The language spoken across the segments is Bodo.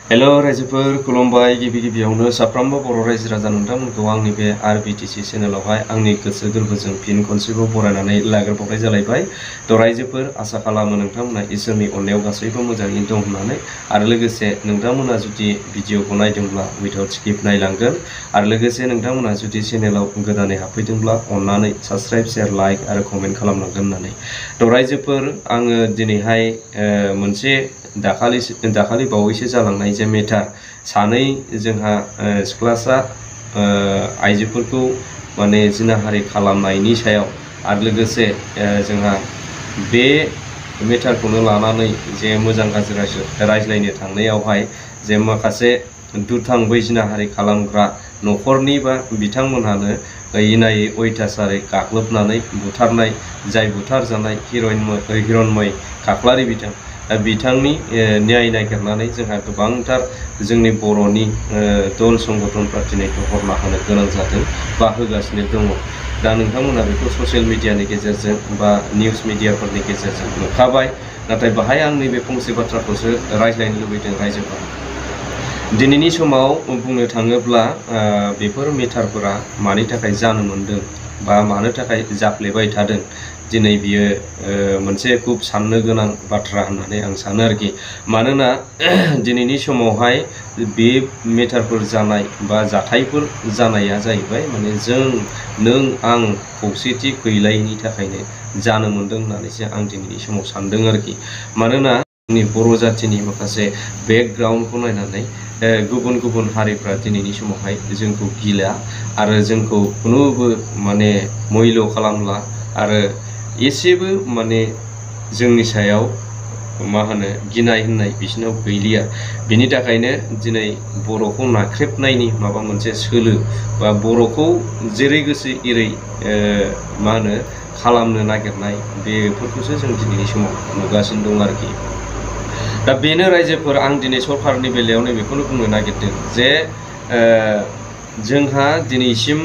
हेलो रायजोफोर खुलुमबाय गिबियावनो साफ्रोमबो बर' रायजो राजा नोंथांमोनखौ आंनि बे आरबिटिसि चेनेलावहाय आंनि गोसो गोरबोजों फिन खनसेबाव बरायनानै लाग्रोबावनाय जालायबाय। थ' रायजोफोर आसा खालामो नोंथांमोना इसोरनि अननायाव गासैबो मोजाङैनो दं होननानै आरो लोगोसे नोंथांमोना जुदि भिडिअखौ नायदोंब्ला उइदाउट स्किप नायलांगोन आरो लोगोसे नोंथांमोना जुदि चेनेलाव गोदानै हाबफैदोंब्ला अननानै साबस्क्राइब शेयार लाइक आरो कमेन्ट खालामनांगोन होननानै। थ' रायजोफोर आङो दिनैहाय मोनसे दाखालि बावैसो जालांनाय जे मेटार सानै जोंहा सिख्लासा आइजोफोरखौ माने जिनाहारि खालामनायनि सायाव आरो लोगोसे जोंहा बे मेटारखौनो लानानै जे मोजां गाज्रि रायज्लायनो थांनायावहाय जे माखासे दुथां बै जिनाहारि खालामग्रा न'खरनि बा बिथांमोनहानो इनायै अयथासारै गाग्लोबनानै बुथारनाय जाय बुथारजानाय हिरण्मय खाख्लारि बिथांनि न्याय नागिरनानै जोंहा गोबांथार जोंनि बर'नि दल संगठनफ्रा दिनै हरना होनो गोनां जादों बा होगासिनो दङ। दा नोंथांमोना बेखौ ससियेल मिडियानि गेजेरजों बा निउस मिडियाफोरनि गेजेरजों नुखाबाय, नाथाय बाहाय आं नैबे फंसे बाथ्राखौसो रायज्लायनो लुबैदों रायजोफोर। दिनैनि समाव बुंनो थाङोब्ला बेफोर मेटारफोरा मानि थाखाय जानो मोन्दों बा मानो थाखाय जाफ्लेबाय थादों, दिनै बियो मोनसे खुब साननो गोनां बाथ्रा होननानै आं सानो आरोखि। मानोना दिनैनि समावहाय बे मेटारफोर जानाय बा जाथायफोर जानाया जाहैबाय माने नों आं खौसेथि गैलायनि थाखायनो जानो मोन्दों होननानैसो आं दिनैनि समाव सानदों आरोखि। मानोना जोंनि बर' जाथिनि माखासे बेकग्राउन्डखौ नायनानै गुबुन हारिफ्रा दिनैनि समावहाय जोंखौ गिला आरो जोंखौ खुनुबो माने मैल' खालामला आरो एसेबो माने जोंनि सायाव गिनाय होननाय बिसिनाव गैलिया। बिनि थाखायनो दिनै बर'खौ नाख्रेबनायनि माबा मोनसे सोलो बा बर'खौ जेरै गोसो एरै खालामनो नागिरनाय बेफोरखौसो जों दिनैनि समाव नुगासिनो दं आरोखि। दा बेनो रायजोफोर, आं दिनै सरकारनि बेलायाव नैबेखौनो बुंनो नागिरदों जे जोंहा दिनैसिम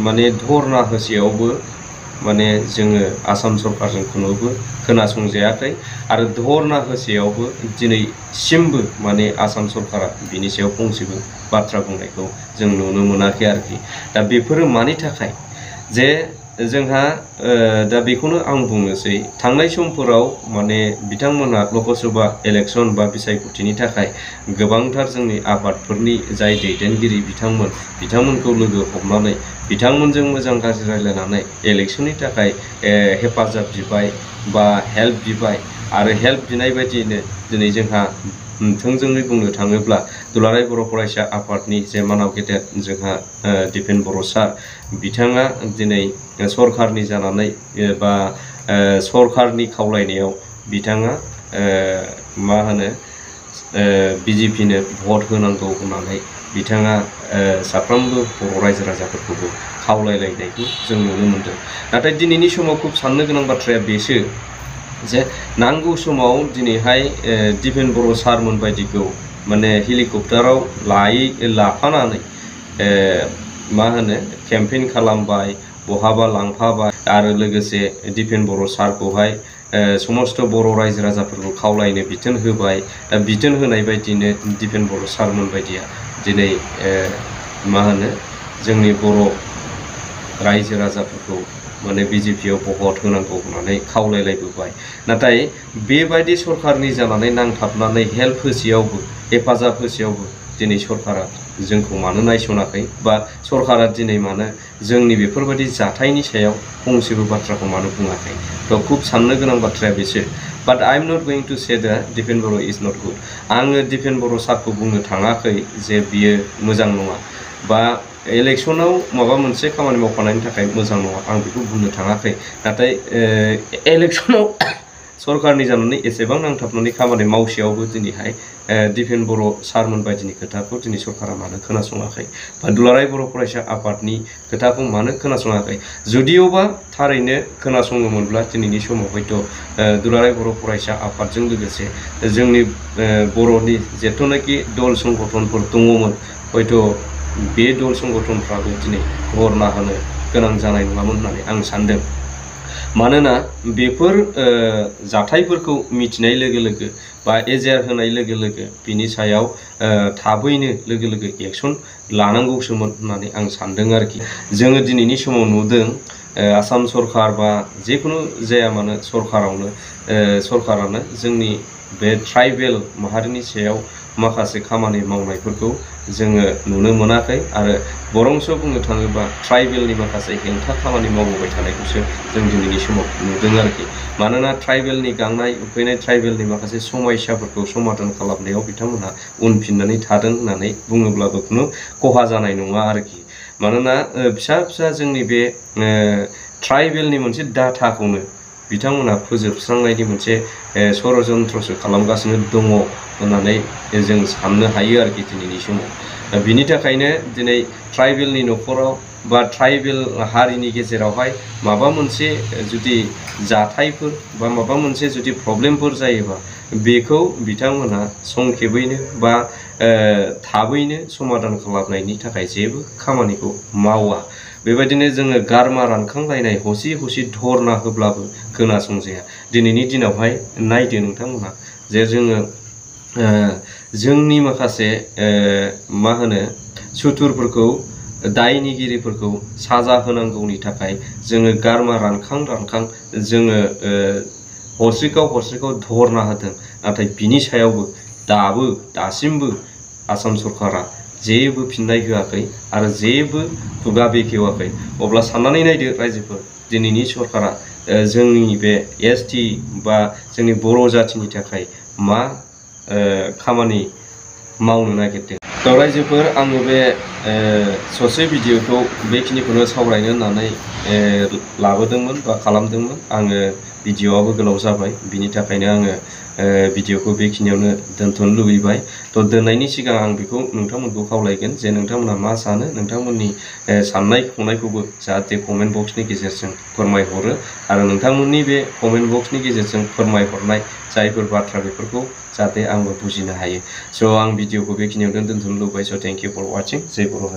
माने धरना होसेयावबो माने जोङो आसाम सरकारजों खुनुबो खोनासंजायाखै आरो धरना होसेयावबो दिनैसिमबो माने आसाम सरकारा बिनि सायाव फंसेबो बाथ्रा बुंनायखौ जों नुनो मोनाखै आरोखि। दा बेफोरो मानि थाखाय जे जोंहा दा बेखौनो आं बुंनोसै, थांनाय समफोराव माने बिथांमोना लकसभा इलेक्सन बा बिसायख'थिनि थाखाय गोबांथार जोंनि आफादफोरनि जाय दैदेनगिरि बिथांमोनखौ लोगो हमनानै बिथांमोनजों मोजां गाज्रि रायज्लायनानै इलेक्सननि थाखाय हेफाजाब बिबाय बा हेल्प बिबाय आरो हेल्प बिनाय बायदियैनो दिनै जोंहा थोंजोङै बुंनो थाङोब्ला दुलाराय बर' फरायसा आफादनि जे मानाव गेदेर जोंहा दिपेन बर' सार, बिथाङा दिनै सरकारनि जानानै बा सरकारनि खावलायनायाव बिथाङा बिजेपिनो भट होनांगौ होननानै बिथाङा साफ्रोमबो बर' रायजो राजाफोरखौबो खावलायलायनायखौ जों नुनो मोनदों। नाथाय दिनैनि समाव खुब साननो गोनां बाथ्राया बेसो जे नांगौ समाव दिनैहाय दिपेन बर' सारमोन बायदिखौ माने हेलिकप्टाराव लाफानानै केम्पेइन खालामबाय, बहाबा लांफाबाय आरो लोगोसे दिपेन बर' सारखौहाय समस्त बर' रायजो राजाफोरखौ खावलायनो बिथोन होबाय। दा बिथोन होनाय बायदिनो दिपेन बर' सारमोन बायदिया दिनै जोंनि बर' रायजो राजाफोरखौ माने बिजेपियाव भट होनांगौ होननानै खावलायलायबोबाय। नाथाय बेबायदि सरकारनि जानानै नांथाबनानै हेल्प होसेयावबो हेफाजाब होसेयावबो दिनै सरकारा जोंखौ मानो नायसनाखै बा सरकारा दिनै मानो जोंनि बेफोरबायदि जाथायनि सायाव फंसेबो बाथ्राखौ मानो बुङाखै। थ' खुब साननो गोनां बाथ्राया बेसो। बाट आइ एम नट गोइं टु से दा दिपेन बर' इज नट गुड। आङो दिपेन बर' सारखौ बुंनो थाङाखै जे बियो मोजां नङा बा इलेक्सनाव माबा मोनसे खामानि मावफानायनि थाखाय मोजां नङा, आं बेखौ बुंनो थाङाखै। नाथाय इलेक्सनाव सरकारनि जानानै एसेबां नांथाबनानै खामानि मावसेयावबो दिनैहाय दिपेन बर' सारमोन बायदिनि खोथाखौ दिनै सरकारा मानो खोनासङाखै बा दुलाराय बर' फरायसा आफादनि खोथाखौ मानो खोनासङाखै। जुदिअबा थारैनो खोनासङोमोनब्ला दिनैनि समाव हयथ' दुलाराय बर' फरायसा आफादजों लोगोसे जोंनि बर'नि जेथुनाखि दल संगठनफोर दङमोन, हयथ' बे दल संगठनफ्राबो दिनै धरना होनो गोनां जानाय नङामोन होननानै आं सानदों। मानोना बेफोर जाथायफोरखौ मिथिनाय लोगो लोगो बा एजेर होनाय लोगो लोगो बिनि सायाव थाबैनो लोगो लोगो एक्सन लानांगौसोमोन होननानै आं सानदों आरोखि। जोङो दिनैनि समाव नुदों आसाम सरकार बा जिखुनु जाया मानो सरकारानो जोंनि बे ट्राइबेल माहारिनि सायाव माखासे खामानि मावनायफोरखौ जोङो नुनो मोनाखै आरो बरंस बुंनो थाङोबा ट्राइबेलनि माखासे हेंथा खामानि मावबोबाय थानायखौसो जों दिनैनि समाव नुदों आरोखि। मानोना ट्राइबेलनि गांनाय उखैनाय ट्राइबेलनि माखासे समस्याफोरखौ समाधान खालामनायाव बिथांमोनहा उनफिननानै थादों होननानै बुङोब्लाबो खुनु खहा जानाय नङा आरोखि। मानोना फिसा फिसा जोंनि बे ट्राइबेलनि मोनसे डाटाखौनो बिथांमोनहा फोजोबस्रांनायनि मोनसे षड़यन्त्रसो खालामगासिनो दङ होननानै जों साननो हायो आरोखि दिनैनि समाव। बिनि थाखायनो दिनै ट्राइबेलनि न'खराव बा ट्राइबेल हारिनि गेजेरावहाय माबा मोनसे जुदि जाथायफोर बा माबा मोनसे जुदि प्रब्लेमफोर जायोबा बेखौ बिथांमोनहा संखेबैनो बा थाबैनो समाधान खालामनायनि थाखाय जेबो खामानिखौ मावा। बेबायदिनो जोङो गारमा रानखांलायनाय हसि हसि धरना होब्लाबो खोनासंजाया। दिनैनि दिनावहाय नायदो नोंथांमोनहा जे जोङो जोंनि माखासे मा होनो सुथुरफोरखौ दायनिगिरिफोरखौ साजा होनांगौनि थाखाय जोङो गारमा रानखां जोङो हरसेखाव धरना होदों। नाथाय बिनि सायावबो दासिमबो आसाम सरकारा जेबो फिननाय होआखै आरो जेबो खुगा बेखेवाखै। अब्ला साननानै नायदो रायजोफोर, दिनैनि सरकारा जोंनि बे ST बा जोंनि बर' जाथिनि थाखाय मा खामानि मावनो नागिरदों। थ' रायजोफोर, आङो बे ससे भिडिअखौ बेखिनिखौनो सावरायनो होननानै लाबोदोंमोन बा खालामदोंमोन। आङो भिडिअआबो गोलाव जाबाय, बिनि थाखायनो आङो भिडिअखौ बेखिनियावनो दोनथ'नो लुबैबाय। थ' दोननायनि सिगां आं बेखौ नोंथांमोनखौ खावलायगोन जे नोंथांमोना मा सानो, नोंथांमोननि साननाय हनायखौबो जाहाथे कमेन्ट बक्सनि गेजेरजों फोरमायहरो आरो नोंथांमोननि बे कमेन्ट बक्सनि गेजेरजों फोरमायहरनाय जायफोर बाथ्रा बेफोरखौ जाहाथे आंबो बुजिनो हायो। स' आं भिडिअखौ बेखिनियावनो दोनथ'नो लुबैबाय। So' thank you for watching. जय बर'।